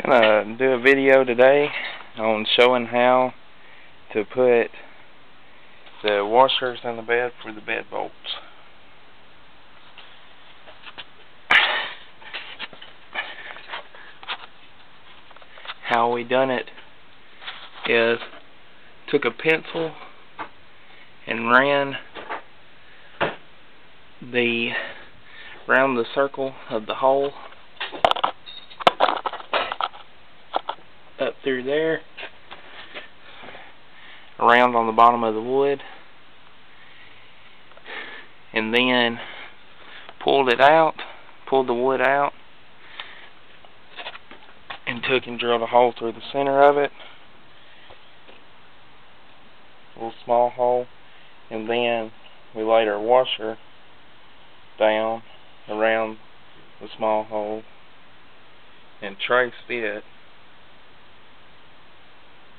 Gonna do a video today on showing how to put the washers in the bed for the bed bolts. How we done it is took a pencil and ran around the circle of the hole up through there, around on the bottom of the wood, and then pulled the wood out, and took and drilled a hole through the center of it, a little small hole, and then we laid our washer down around the small hole and traced it,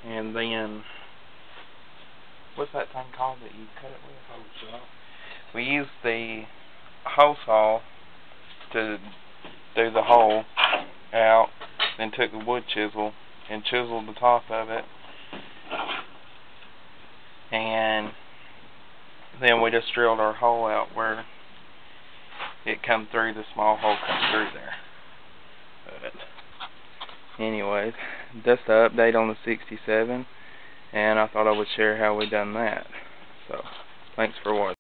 and then what's that thing called that you cut it with? We used the hole saw to do the hole out, then took the wood chisel and chiseled the top of it, and then we just drilled our hole out where it come through, the small hole come through there. But anyways, that's the update on the 67, and I thought I would share how we done that. So thanks for watching.